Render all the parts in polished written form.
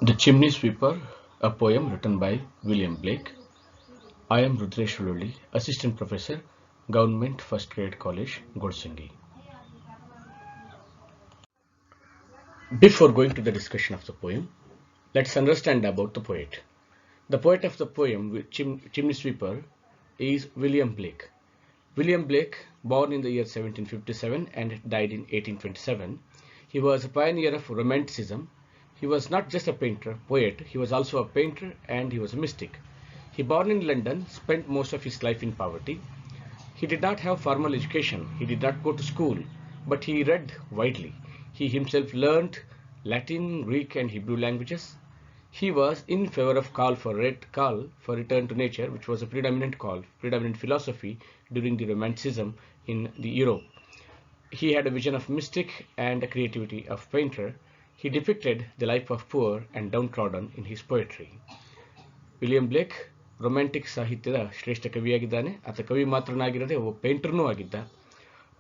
The Chimney Sweeper, a poem written by William Blake. I am Rudresh Ululi, Assistant Professor, Government First Grade College, Golsingi. Before going to the discussion of the poem, let's understand about the poet. The poet of the poem, Chimney Sweeper, is William Blake. William Blake, born in the year 1757 and died in 1827, he was a pioneer of Romanticism. He was not just a poet, he was also a painter and he was a mystic. He born in London, spent most of his life in poverty. He did not have formal education, he did not go to school, but he read widely. He himself learned Latin, Greek and Hebrew languages. He was in favor of call for return to nature, which was a predominant philosophy during the Romanticism in the Europe. He had a vision of mystic and a creativity of painter. He depicted the life of poor and downtrodden in his poetry. William ಬ್ಲೇಕ್ romantic ಸಾಹಿತ್ಯದ ಶ್ರೇಷ್ಠ ಕವಿಯಾಗಿದ್ದಾನೆ. ಆತ ಕವಿ ಮಾತ್ರನಾಗಿರದೆ ಒಬ್ಬ ಪೇಂಟರ್ನೂ ಆಗಿದ್ದ.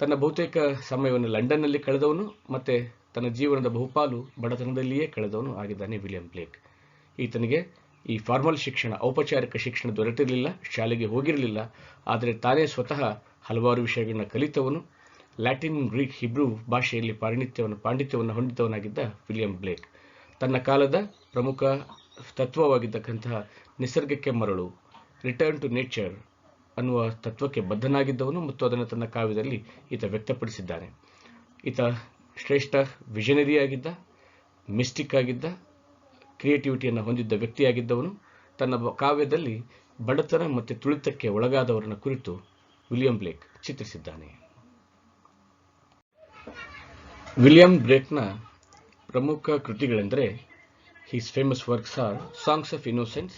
ತನ್ನ ಬಹುತೇಕ ಸಮಯವನ್ನು ಲಂಡನ್ನಲ್ಲಿ ಕಳೆದವನು ಮತ್ತೆ ತನ್ನ ಜೀವನದ ಬಹುಪಾಲು ಬಡತನದಲ್ಲಿಯೇ ಕಳೆದವನು ಆಗಿದ್ದಾನೆ ವಿಲಿಯಂ ಬ್ಲೇಕ್. ಈತನಿಗೆ ಈ ಫಾರ್ಮಲ್ ಶಿಕ್ಷಣ, ಔಪಚಾರಿಕ ಶಿಕ್ಷಣ ದೊರೆತಿರಲಿಲ್ಲ, ಶಾಲೆಗೆ ಹೋಗಿರಲಿಲ್ಲ. ಆದರೆ ತಾನೇ ಸ್ವತಃ ಹಲವಾರು ವಿಷಯಗಳನ್ನ ಕಲಿತವನು. ಲ್ಯಾಟಿನ್, ಗ್ರೀಕ್, ಹಿಬ್ರೂ ಭಾಷೆಯಲ್ಲಿ ಪಾಂಡಿತ್ಯವನ್ನು ಹೊಂದಿದವನಾಗಿದ್ದ ವಿಲಿಯಂ ಬ್ಲೇಕ್ ತನ್ನ ಕಾಲದ ಪ್ರಮುಖ ತತ್ವವಾಗಿದ್ದಕ್ಕಂತಹ ನಿಸರ್ಗಕ್ಕೆ ಮರಳು, ರಿಟರ್ನ್ ಟು ನೇಚರ್ ಅನ್ನುವ ತತ್ವಕ್ಕೆ ಬದ್ಧನಾಗಿದ್ದವನು ಮತ್ತು ಅದನ್ನು ತನ್ನ ಕಾವ್ಯದಲ್ಲಿ ಈತ ವ್ಯಕ್ತಪಡಿಸಿದ್ದಾನೆ. ಈತ ಶ್ರೇಷ್ಠ ವಿಷನರಿ ಆಗಿದ್ದ, ಮಿಸ್ಟಿಕ್ ಆಗಿದ್ದ, ಕ್ರಿಯೇಟಿವಿಟಿಯನ್ನು ಹೊಂದಿದ್ದ ವ್ಯಕ್ತಿಯಾಗಿದ್ದವನು. ತನ್ನ ಕಾವ್ಯದಲ್ಲಿ ಬಡತನ ಮತ್ತು ತುಳಿತಕ್ಕೆ ಒಳಗಾದವರನ್ನ ಕುರಿತು ವಿಲಿಯಂ ಬ್ಲೇಕ್ ಚಿತ್ರಿಸಿದ್ದಾನೆ. ವಿಲಿಯಂ ಬ್ಲೇಕ್ನ ಪ್ರಮುಖ ಕೃತಿಗಳೆಂದರೆ his famous works are Songs of Innocence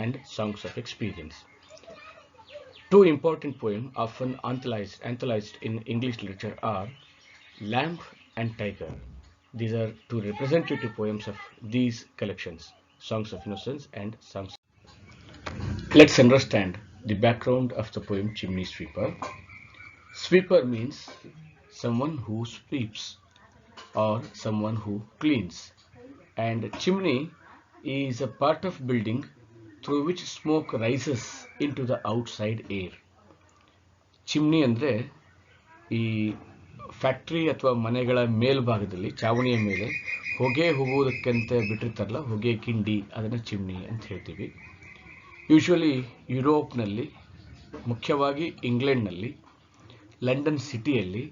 and Songs of Experience. Two important poems often anthologized in English literature are Lamb and Tiger. These are two representative poems of these collections, Songs of Innocence and Songs. Let's understand the background of the poem Chimney Sweeper. Sweeper means someone who sweeps or someone who cleans. And chimney is a part of building through which smoke rises into the outside air. Chimney ಅಂದರೆ ಈ factory ಅಥವಾ ಮನೆಗಳ ಮೇಲ್ಭಾಗದಲ್ಲಿ ಚಾವಣಿಯ ಮೇಲೆ ಹೊಗೆ ಹೋಗುವುದಕ್ಕಂತ ಬಿಟ್ಟಿರ್ತಾರಲ್ಲ, ಹೊಗೆ ಕಿಂಡಿ, ಅದನ್ನು ಚಿಮ್ನಿ ಅಂತ ಹೇಳ್ತೀವಿ. ಯೂಶ್ವಲಿ ಯುರೋಪ್ನಲ್ಲಿ, ಮುಖ್ಯವಾಗಿ ಇಂಗ್ಲೆಂಡ್ನಲ್ಲಿ, ಲಂಡನ್ ಸಿಟಿಯಲ್ಲಿ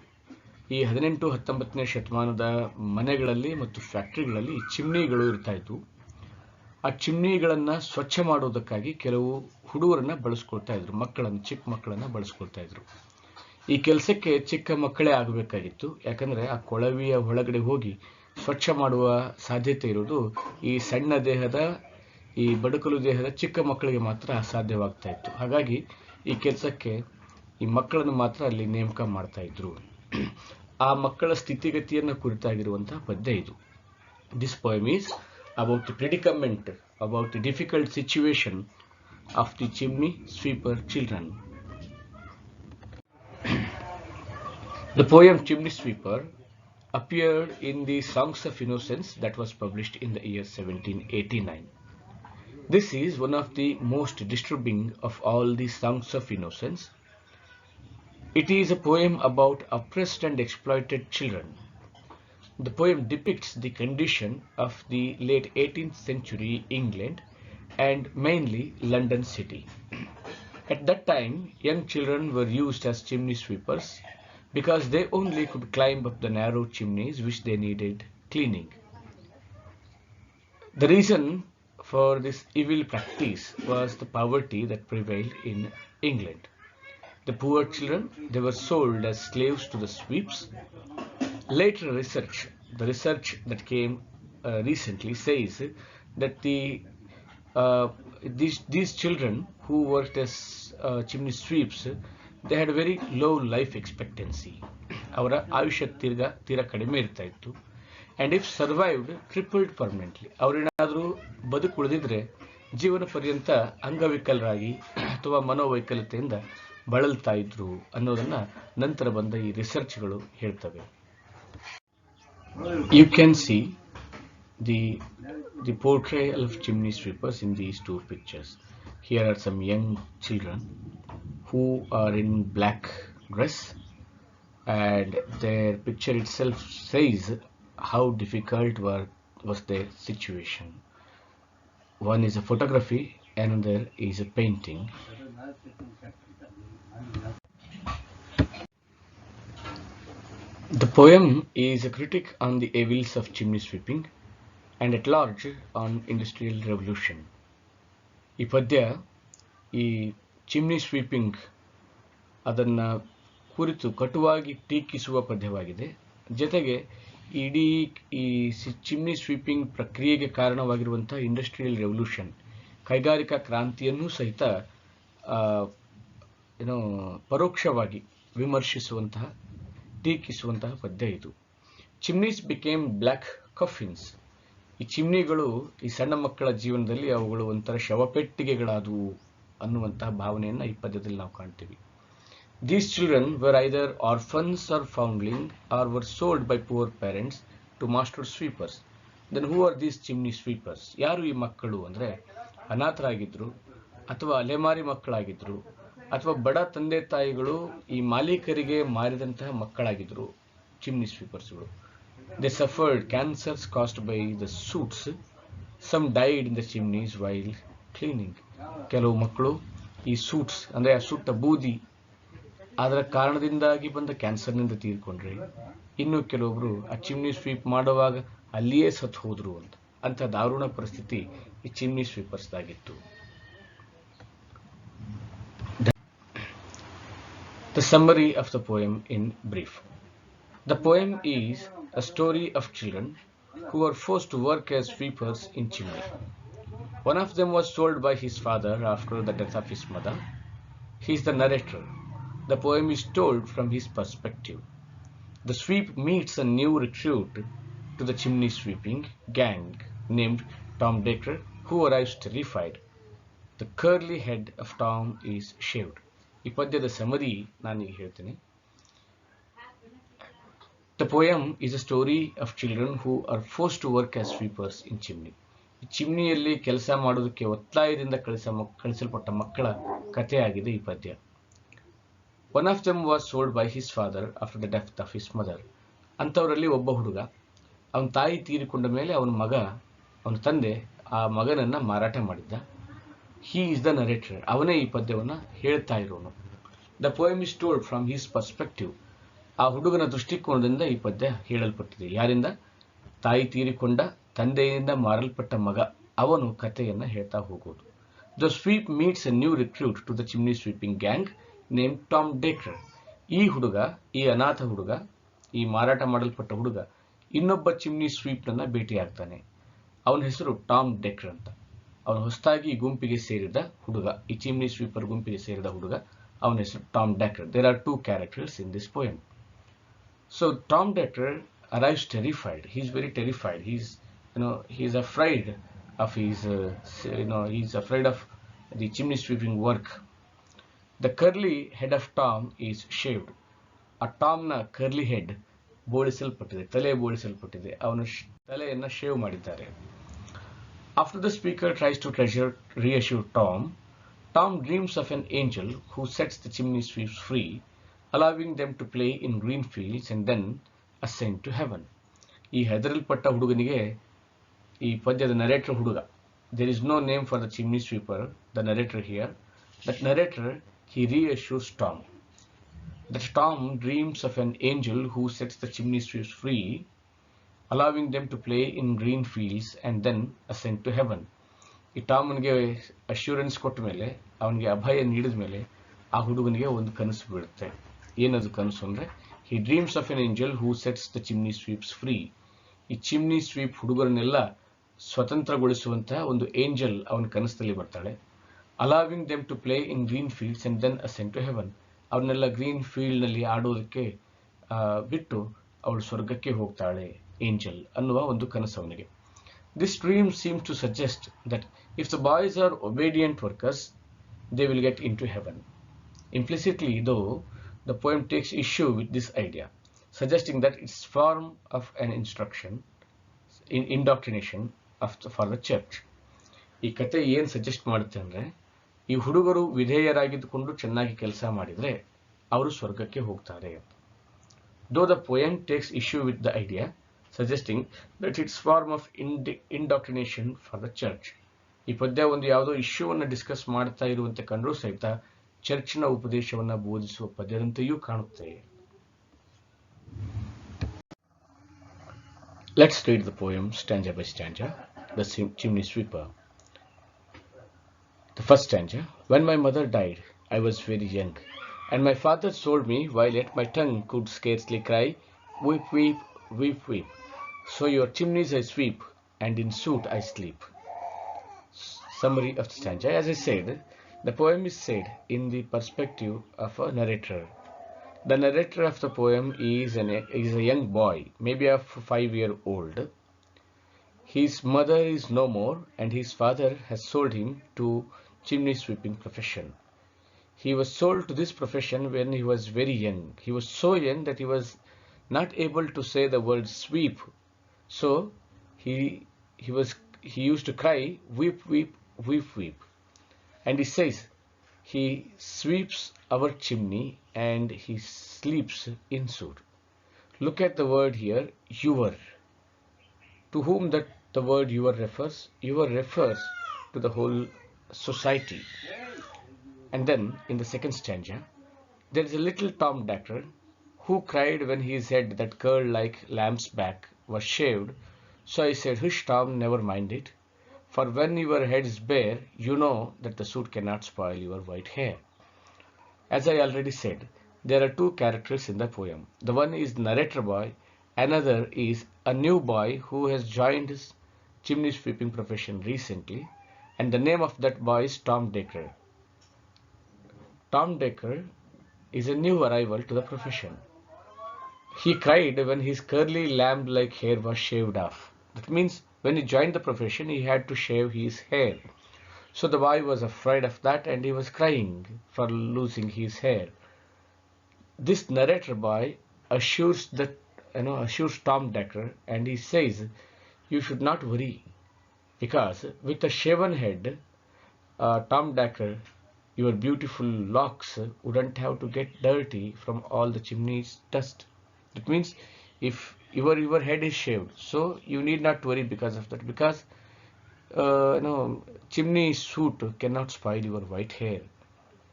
ಈ 18-19ನೇ ಶತಮಾನದ ಮನೆಗಳಲ್ಲಿ ಮತ್ತು ಫ್ಯಾಕ್ಟ್ರಿಗಳಲ್ಲಿ ಚಿಮ್ನಿಗಳು ಇರ್ತಾ ಇದ್ವು. ಆ ಚಿಮ್ನಿಗಳನ್ನು ಸ್ವಚ್ಛ ಮಾಡೋದಕ್ಕಾಗಿ ಕೆಲವು ಹುಡುಗರನ್ನ ಬಳಸ್ಕೊಳ್ತಾ ಇದ್ರು, ಚಿಕ್ಕ ಮಕ್ಕಳನ್ನು ಬಳಸ್ಕೊಳ್ತಾ ಇದ್ರು. ಈ ಕೆಲಸಕ್ಕೆ ಚಿಕ್ಕ ಮಕ್ಕಳೇ ಆಗಬೇಕಾಗಿತ್ತು, ಯಾಕಂದರೆ ಆ ಕೊಳವಿಯ ಒಳಗಡೆ ಹೋಗಿ ಸ್ವಚ್ಛ ಮಾಡುವ ಸಾಧ್ಯತೆ ಇರೋದು ಈ ಸಣ್ಣ ದೇಹದ, ಈ ಬಡಕಲು ದೇಹದ ಚಿಕ್ಕ ಮಕ್ಕಳಿಗೆ ಮಾತ್ರ ಸಾಧ್ಯವಾಗ್ತಾ ಇತ್ತು. ಹಾಗಾಗಿ ಈ ಕೆಲಸಕ್ಕೆ ಈ ಮಕ್ಕಳನ್ನು ಮಾತ್ರ ಅಲ್ಲಿ ನೇಮಕ ಮಾಡ್ತಾ ಇದ್ರು. ಆ ಮಕ್ಕಳ ಸ್ಥಿತಿಗತಿಯನ್ನು ಕುರಿತಾಗಿರುವಂತಹ ಪದ್ಯ ಇದು. This poem is about the predicament, about the difficult situation of the chimney sweeper children. The poem Chimney Sweeper appeared in the Songs of Innocence that was published in the year 1789. This is one of the most disturbing of all the Songs of Innocence. It is a poem about oppressed and exploited children. The poem depicts the condition of the late 18th century England and mainly London city. At that time, young children were used as chimney sweepers because they only could climb up the narrow chimneys which they needed cleaning. The reason for this evil practice was the poverty that prevailed in England. The poor children, they were sold as slaves to the sweeps. Later the research that came recently says that these children who worked as chimney sweeps, they had a very low life expectancy. ಅವರ ಆಯುಷ್ಯ ತೀರಾ ಕಡಿಮೆ ಇರ್ತಾ ಇತ್ತು. and if survived, crippled permanently. ಅವರೇನಾದರೂ ಬದುಕುಳಿದಿದ್ರೆ ಜೀವನ ಪರ್ಯಂತ ಅಂಗವಿಕಲರಾಗಿ ಅಥವಾ ಮನೋವೈಕಲ್ಯತೆಯಿಂದ ಬಳಲ್ತಾ ಇದ್ರು ಅನ್ನೋದನ್ನ ನಂತರ ಬಂದ ಈ ರಿಸರ್ಚ್ಗಳು ಹೇಳ್ತವೆ. You can see the the portrayal of chimney sweepers in these two pictures. Here are some young children who are in black dress, and their picture itself says how difficult was their situation. One is a photography, another is a painting. The poem is a critique on the evils of chimney sweeping and at large on industrial revolution. ಈ ಪದ್ಯ ಈ chimney sweeping ಅದನ್ನು ಕುರಿತು ಕಟುವಾಗಿ ಟೀಕಿಸುವ ಪದ್ಯವಾಗಿದೆ. ಜೊತೆಗೆ ಇಡೀ ಈ chimney sweeping ಪ್ರಕ್ರಿಯೆಗೆ ಕಾರಣವಾಗಿರುವಂತಹ ಇಂಡಸ್ಟ್ರಿಯಲ್ ರೆವಲ್ಯೂಷನ್, ಕೈಗಾರಿಕಾ ಕ್ರಾಂತಿಯನ್ನು ಸಹಿತ ಪರೋಕ್ಷವಾಗಿ ವಿಮರ್ಶಿಸುವಂತಹ ಟೀಕಿಸುವಂತಹ ಪದ್ಯ ಇದು. Chimneys became black ಕಫಿನ್ಸ್. ಈ ಚಿಮ್ನಿಗಳು ಈ ಸಣ್ಣ ಮಕ್ಕಳ ಜೀವನದಲ್ಲಿ ಅವುಗಳು ಒಂಥರ ಶವಪೆಟ್ಟಿಗೆಗಳಾದವು ಅನ್ನುವಂತಹ ಭಾವನೆಯನ್ನು ಈ ಪದ್ಯದಲ್ಲಿ ನಾವು ಕಾಣ್ತೀವಿ. These children were either orphans or foundling or were sold by poor parents to master sweepers. Then who are these chimney sweepers? ಯಾರು ಈ ಮಕ್ಕಳು ಅಂದರೆ ಅನಾಥರಾಗಿದ್ರು, ಅಥವಾ ಅಲೆಮಾರಿ ಮಕ್ಕಳಾಗಿದ್ರು, ಅಥವಾ ಬಡ ತಂದೆ ತಾಯಿಗಳು ಈ ಮಾಲೀಕರಿಗೆ ಮಾರಿದಂತಹ ಮಕ್ಕಳಾಗಿದ್ರು chimney ಸ್ವೀಪರ್ಸ್ಗಳು. They suffered cancers caused by the soot. Some died in the chimneys while cleaning. ಕೆಲವು ಮಕ್ಕಳು ಈ ಸೂಟ್ಸ್ ಅಂದರೆ ಆ ಸುಟ್ಟ ಬೂದಿ ಅದರ ಕಾರಣದಿಂದಾಗಿ ಬಂದ ಕ್ಯಾನ್ಸರ್ನಿಂದ ತೀರ್ಕೊಂಡ್ರೆ, ಇನ್ನು ಕೆಲವೊಬ್ರು ಆ ಚಿಮ್ನಿ ಸ್ವೀಪ್ ಮಾಡುವಾಗ ಅಲ್ಲಿಯೇ ಸತ್ತು ಹೋದ್ರು ಅಂತ ದಾರುಣ ಪರಿಸ್ಥಿತಿ ಈ chimney ಸ್ವೀಪರ್ಸ್ದಾಗಿತ್ತು. The summary of the poem in brief. The poem is a story of children who were forced to work as sweepers in Chimney. One of them was sold by his father after the death of his mother. He is the narrator. The poem is told from his perspective. The sweep meets a new recruit to the chimney sweeping gang named Tom Decker, who arrives terrified. The curly head of Tom is shaved. ಈ ಪದ್ಯದ summary ನಾನೀಗ ಹೇಳ್ತೇನೆ. The poem is a story of children who are forced to work as sweepers in chimney. ಈ ಚಿಮ್ನಿಯಲ್ಲಿ ಕೆಲಸ ಮಾಡೋದಕ್ಕೆ ಒತ್ತಾಯದಿಂದ ಕಳಿಸಲ್ಪಟ್ಟ ಮಕ್ಕಳ ಕಥೆಯಾಗಿದೆ ಈ ಪದ್ಯ. One of them was sold by his father after the death of his mother. ಅಂಥವರಲ್ಲಿ ಒಬ್ಬ ಹುಡುಗ, ಅವನ ತಾಯಿ ತೀರಿಕೊಂಡ ಮೇಲೆ ಅವನ ತಂದೆ ಆ ಮಗನನ್ನ ಮಾರಾಟ ಮಾಡಿದ್ದ. He is the narrator. ಅವನೇ ಈ ಪದ್ಯವನ್ನು ಹೇಳ್ತಾ ಇರೋನು. The poem is told from his perspective. ಆ ಹುಡುಗನ ದೃಷ್ಟಿಕೋನದಿಂದ ಈ ಪದ್ಯ ಹೇಳಲ್ಪಟ್ಟಿದೆ. ಯಾರಿಂದ? ತಾಯಿ ತೀರಿಕೊಂಡ ತಂದೆಯಿಂದ ಮಾರಲ್ಪಟ್ಟ ಮಗ, ಅವನು ಕಥೆಯನ್ನು ಹೇಳ್ತಾ ಹೋಗೋದು. The sweep meets a new recruit to the chimney sweeping gang named Tom Decker. ಈ ಹುಡುಗ, ಈ ಅನಾಥ ಹುಡುಗ, ಈ ಮಾರಾಟ ಮಾಡಲ್ಪಟ್ಟ ಹುಡುಗ ಇನ್ನೊಬ್ಬ ಚಿಮ್ನಿ ಸ್ವೀಪ್ನನ್ನ ಭೇಟಿಯಾಗ್ತಾನೆ. ಅವನ ಹೆಸರು ಟಾಮ್ ಡೆಕ್ರ್ ಅಂತ. ಅವನು ಹೊಸದಾಗಿ ಈ ಗುಂಪಿಗೆ ಸೇರಿದ ಹುಡುಗ, ಈ ಚಿಮ್ನಿ ಸ್ವೀಪರ್ ಗುಂಪಿಗೆ ಸೇರಿದ ಹುಡುಗ, ಅವನ ಹೆಸರು Tom ಡೆಕ್ರ್. There are two characters in this poem. So Tom Decker arrives terrified. He is very terrified. He is afraid of he's afraid of the chimney sweeping work. The curly head of Tom is shaved. ಆ ಟಾಮ್ನ curly head ಬೋಳಿಸಲ್ಪಟ್ಟಿದೆ, ತಲೆ ಬೋಳಿಸಲ್ಪಟ್ಟಿದೆ. ಅವನ ತಲೆಯನ್ನು shave ಮಾಡಿದ್ದಾರೆ. After the speaker tries to reassure Tom, Tom dreams of an angel who sets the chimney sweeps free, allowing them to play in green fields and then ascend to heaven. ಈ ಹೆದರಲ್ಪಟ್ಟ ಹುಡುಗನಿಗೆ ಈ ಪದ್ಯದ narrator ಹುಡುಗ. There is no name for the chimney sweeper, the narrator here. That narrator, he reassures Tom. That Tom dreams of an angel who sets the chimney sweeps free, allowing them to play in green fields and then ascend to heaven. ಈ ಟಾಮನ್ಗೆ assurance ಕೊಟ್ಟ ಮೇಲೆ, ಅವನಿಗೆ ಅಭಯ ನೀಡಿದ ಮೇಲೆ ಆ ಹುಡುಗನಿಗೆ ಒಂದು ಕನಸು ಬೀಳುತ್ತೆ. ಏನದು ಕನಸು ಅಂದರೆ, he dreams of an angel who sets the chimney sweeps free. ಈ ಚಿಮ್ನಿ ಸ್ವೀಪ್ ಹುಡುಗರನ್ನೆಲ್ಲ ಸ್ವತಂತ್ರಗೊಳಿಸುವಂತಹ ಒಂದು ಏಂಜಲ್ ಅವನ ಕನಸಲ್ಲಿ ಬರ್ತಾಳೆ. allowing them to play in green fields and then ascend to heaven. ಅವನ್ನೆಲ್ಲ ಗ್ರೀನ್ ಫೀಲ್ಡ್ನಲ್ಲಿ ಆಡೋದಕ್ಕೆ ಬಿಟ್ಟು ಅವಳು ಸ್ವರ್ಗಕ್ಕೆ ಹೋಗ್ತಾಳೆ, ಏಂಜಲ್ ಅನ್ನುವ ಒಂದು ಕನಸು ಅವನಿಗೆ. This dream seems to suggest that if the boys are obedient workers, they will get into heaven. Implicitly, though, the poem takes issue with this idea, suggesting that it's form of an instruction, indoctrination for the church. ಈ ಕತೆ ಏನು suggest ಮಾಡುತ್ತೆ ಅಂದರೆ, ಈ ಹುಡುಗರು ವಿಧೇಯರಾಗಿದ್ದುಕೊಂಡು ಚೆನ್ನಾಗಿ ಕೆಲಸ ಮಾಡಿದರೆ ಅವರು ಸ್ವರ್ಗಕ್ಕೆ ಹೋಗ್ತಾರೆ. Though the poem takes issue with the idea, suggesting that it's form of indoctrination for the church. ಈ ಪದ್ಯ ಒಂದು ಯಾವುದೋ ಇಶ್ಯೂವನ್ನು ಡಿಸ್ಕಸ್ ಮಾಡ್ತಾ ಇರುವಂತೆ ಕಂಡರೂ ಸಹಿತ ಚರ್ಚ್ನ ಉಪದೇಶವನ್ನು ಬೋಧಿಸುವ ಪದ್ಯದಂತೆಯೂ ಕಾಣುತ್ತೆ. Let's read the poem stanza by stanza. The Chimney Sweeper. The first stanza. When my mother died, I was very young, and my father sold me while yet my tongue could scarcely cry, weep, weep, weep, weep. So your chimneys I sweep, and in soot I sleep. Summary of the stanza. As I said, the poem is said in the perspective of a narrator. The narrator of the poem is a young boy, maybe of 5-year-old. His mother is no more, and his father has sold him to chimney sweeping profession. He was sold to this profession when he was very young. He was so young that he was not able to say the word sweep. So he used to cry, weep, weep, weep, weep. And he says, he sweeps our chimney and he sleeps in soot. Look at the word here, your. To whom the word your refers? Your refers to the whole society. And then in the second stanza, there is a little Tom Dacre who cried when his head, that curled like lamb's back, was shaved. So I said, hush Tom, never mind it. For when your head is bare, you know that the soot cannot spoil your white hair. As I already said, there are two characters in the poem. The one is the narrator boy, another is a new boy who has joined his chimney sweeping profession recently, and the name of that boy is Tom Dacre. Tom Dacre is a new arrival to the profession. He cried when his curly lamb-like hair was shaved off. That means when he joined the profession, he had to shave his hair. So the boy was afraid of that and he was crying for losing his hair. This narrator boy assures Tom Dacre, and he says, you should not worry, because with a shaven head, Tom Dacre, your beautiful locks wouldn't have to get dirty from all the chimney's dust. That means if your head is shaved, so you need not worry because of that, because chimney soot cannot spoil your white hair.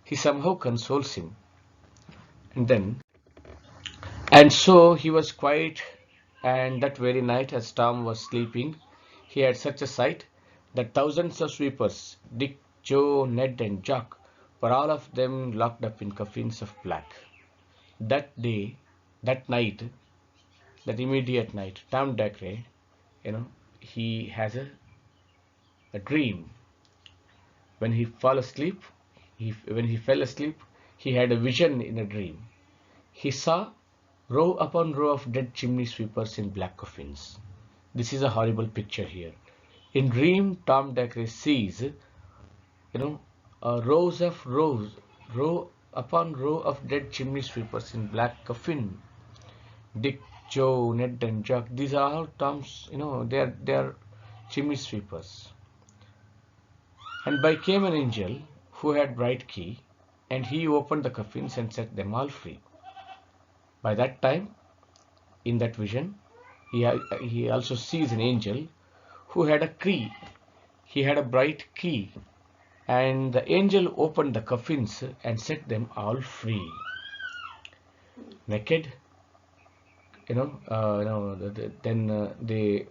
He somehow consoles him. And so he was quiet, and that very night as Tom was sleeping, he had such a sight that thousands of sweepers, Dick, Joe, Ned and Jock, were all of them locked up in coffins of black. That day, that night, that immediate night, Tom Dacre, he has a dream. When he fell asleep, he had a vision in a dream. He saw row upon row of dead chimney sweepers in black coffins. This is a horrible picture here. In dream, Tom Dacre sees, row upon row of dead chimney sweepers in black coffin. Dick, Joe, Ned and Jock, these are all Tom's, they are chimney sweepers. And by came an angel who had bright key, and he opened the coffins and set them all free. By that time, in that vision, he also sees an angel who had a key. He had a bright key, and the angel opened the coffins and set them all free. Naked, then they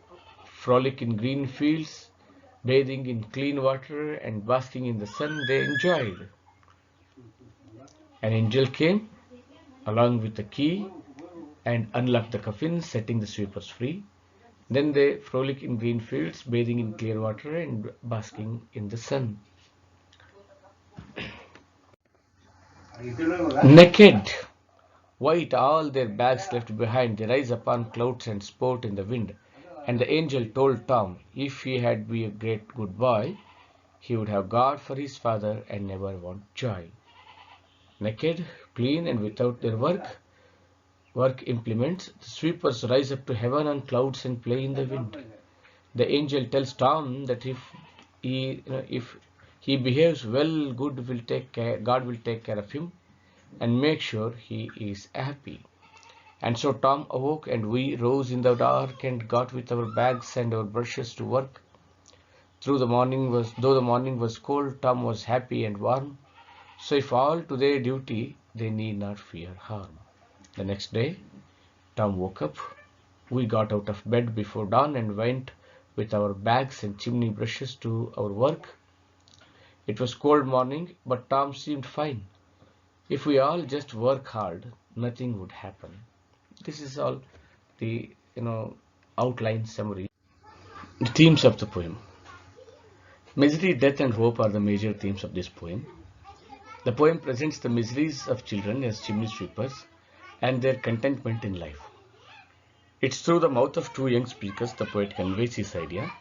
frolic in green fields, bathing in clean water and basking in the sun. They enjoyed. An angel came along with the key and unlocked the coffins, setting the sweepers free. Then they frolic in green fields, bathing in clear water and basking in the sun. Naked, white, all their bags left behind, they rise upon clouds and sport in the wind. And the angel told Tom, if he had been a great good boy, he would have God for his father and never want joy. Naked, clean, and without their work implements, the sweepers rise up to heaven on clouds and play in the wind. The angel tells Tom that if he behaves well, God will take care of him and make sure he is happy. And so Tom awoke, and we rose in the dark and got with our bags and our brushes to work. Though the morning was cold, Tom was happy and warm. So if all to their duty, they need not fear harm. The next day, Tom woke up. We got out of bed before dawn and went with our bags and chimney brushes to our work. It was cold morning, but Tom seemed fine. If we all just work hard, nothing would happen. This is all the outline summary. The themes of the poem. Misery, death and hope are the major themes of this poem. The poem presents the miseries of children as chimney sweepers and their contentment in life. It's through the mouth of two young speakers the poet conveys his idea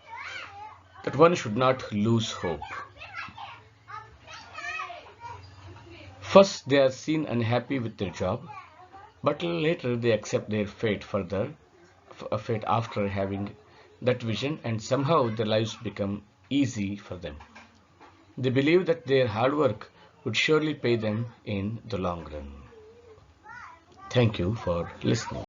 that one should not lose hope. First, they are seen unhappy with their job, but later they accept their fate after having that vision, and somehow their lives become easy for them. They believe that their hard work would surely pay them in the long run. Thank you for listening.